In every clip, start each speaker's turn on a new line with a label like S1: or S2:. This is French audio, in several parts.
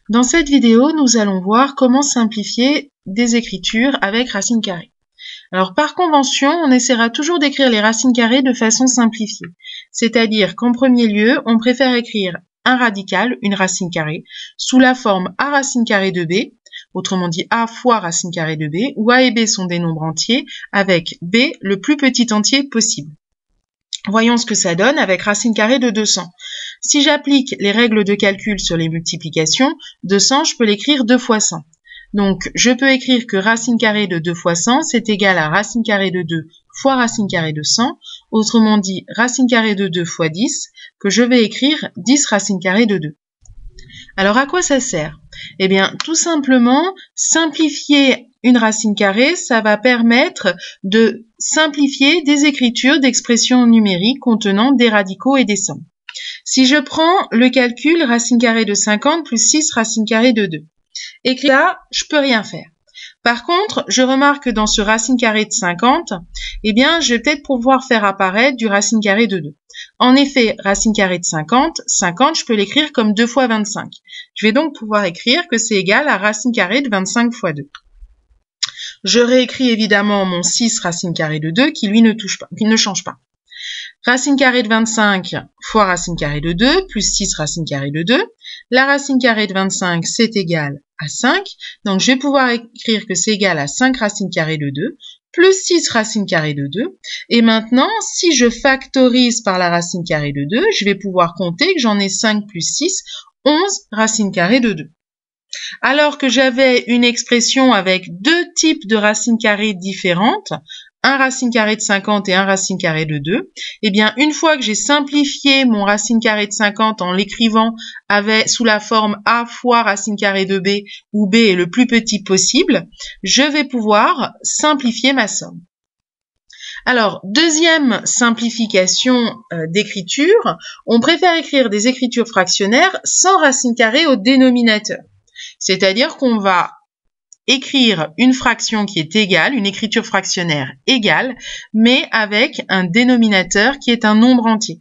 S1: Dans cette vidéo, nous allons voir comment simplifier des écritures avec racines carrées. Alors par convention, on essaiera toujours d'écrire les racines carrées de façon simplifiée. C'est-à-dire qu'en premier lieu, on préfère écrire un radical, une racine carrée, sous la forme a racine carrée de b, autrement dit a fois racine carrée de b, où a et b sont des nombres entiers, avec b le plus petit entier possible. Voyons ce que ça donne avec racine carrée de 200. Si j'applique les règles de calcul sur les multiplications, 200, je peux l'écrire 2 fois 100. Donc, je peux écrire que racine carrée de 2 fois 100, c'est égal à racine carrée de 2 fois racine carrée de 100. Autrement dit, racine carrée de 2 fois 10, que je vais écrire 10 racine carrée de 2. Alors, à quoi ça sert? Eh bien, tout simplement, simplifier une racine carrée, ça va permettre de simplifier des écritures d'expressions numériques contenant des radicaux et des sommes. Si je prends le calcul racine carrée de 50 plus 6 racine carrée de 2, écrit là, je peux rien faire. Par contre, je remarque que dans ce racine carrée de 50, eh bien, je vais peut-être pouvoir faire apparaître du racine carrée de 2. En effet, racine carrée de 50, 50, je peux l'écrire comme 2 fois 25. Je vais donc pouvoir écrire que c'est égal à racine carrée de 25 fois 2. Je réécris évidemment mon 6 racine carrée de 2 qui lui ne change pas. Racine carrée de 25 fois racine carrée de 2 plus 6 racine carrée de 2. La racine carrée de 25, c'est égal à 5. Donc, je vais pouvoir écrire que c'est égal à 5 racine carrée de 2 plus 6 racine carrée de 2. Et maintenant, si je factorise par la racine carrée de 2, je vais pouvoir compter que j'en ai 5 plus 6, 11 racine carrée de 2. Alors que j'avais une expression avec deux types de racines carrées différentes, un racine carrée de 50 et un racine carrée de 2, eh bien, une fois que j'ai simplifié mon racine carrée de 50 en l'écrivant sous la forme a fois racine carrée de b, où b est le plus petit possible, je vais pouvoir simplifier ma somme. Alors, deuxième simplification d'écriture, on préfère écrire des écritures fractionnaires sans racine carrée au dénominateur. C'est-à-dire qu'on va écrire une fraction qui est égale, une écriture fractionnaire égale, mais avec un dénominateur qui est un nombre entier.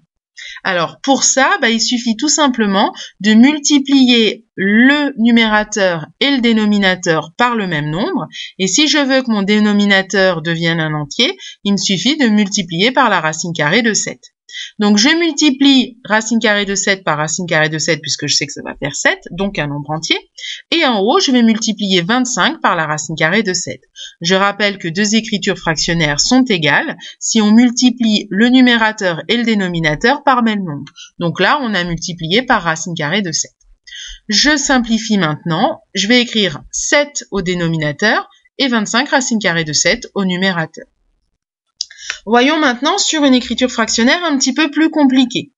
S1: Alors, pour ça, il suffit tout simplement de multiplier le numérateur et le dénominateur par le même nombre. Et si je veux que mon dénominateur devienne un entier, il me suffit de multiplier par la racine carrée de 7. Donc, je multiplie racine carrée de 7 par racine carrée de 7 puisque je sais que ça va faire 7, donc un nombre entier. Et en haut, je vais multiplier 25 par la racine carrée de 7. Je rappelle que deux écritures fractionnaires sont égales si on multiplie le numérateur et le dénominateur par même nombre. Donc là, on a multiplié par racine carrée de 7. Je simplifie maintenant. Je vais écrire 7 au dénominateur et 25 racine carrée de 7 au numérateur. Voyons maintenant sur une écriture fractionnaire un petit peu plus compliquée.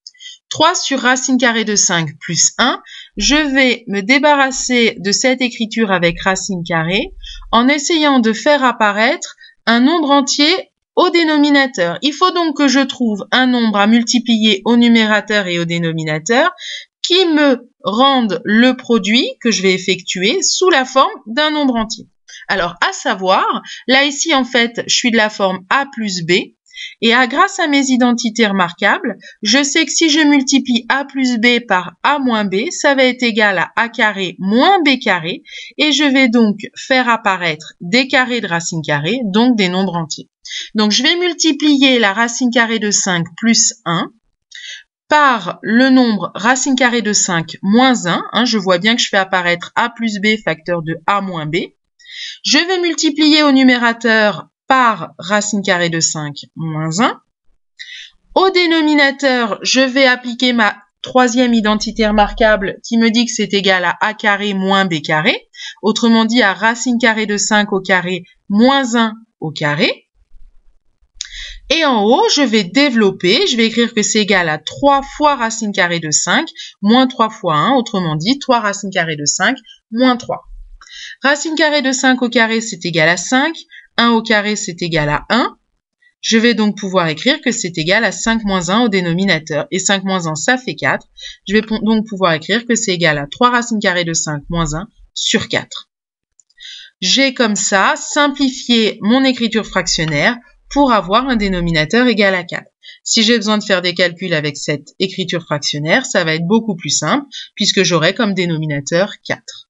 S1: 3 sur racine carrée de 5 plus 1, je vais me débarrasser de cette écriture avec racine carrée en essayant de faire apparaître un nombre entier au dénominateur. Il faut donc que je trouve un nombre à multiplier au numérateur et au dénominateur qui me rende le produit que je vais effectuer sous la forme d'un nombre entier. Alors, à savoir, là ici en fait, je suis de la forme a plus b. Et grâce à mes identités remarquables, je sais que si je multiplie a plus b par a moins b, ça va être égal à a carré moins b carré, et je vais donc faire apparaître des carrés de racine carrée, donc des nombres entiers. Donc je vais multiplier la racine carrée de 5 plus 1 par le nombre racine carrée de 5 moins 1, je vois bien que je fais apparaître a plus b facteur de a moins b. Je vais multiplier au numérateur par racine carrée de 5 moins 1. Au dénominateur, je vais appliquer ma troisième identité remarquable qui me dit que c'est égal à a carré moins b carré, autrement dit à racine carrée de 5 au carré moins 1 au carré. Et en haut, je vais développer, je vais écrire que c'est égal à 3 fois racine carrée de 5 moins 3 fois 1, autrement dit 3 racine carrée de 5 moins 3. Racine carrée de 5 au carré, c'est égal à 5. 1 au carré, c'est égal à 1. Je vais donc pouvoir écrire que c'est égal à 5 moins 1 au dénominateur. Et 5 moins 1, ça fait 4. Je vais donc pouvoir écrire que c'est égal à 3 racine carrée de 5 moins 1 sur 4. J'ai comme ça simplifié mon écriture fractionnaire pour avoir un dénominateur égal à 4. Si j'ai besoin de faire des calculs avec cette écriture fractionnaire, ça va être beaucoup plus simple puisque j'aurai comme dénominateur 4.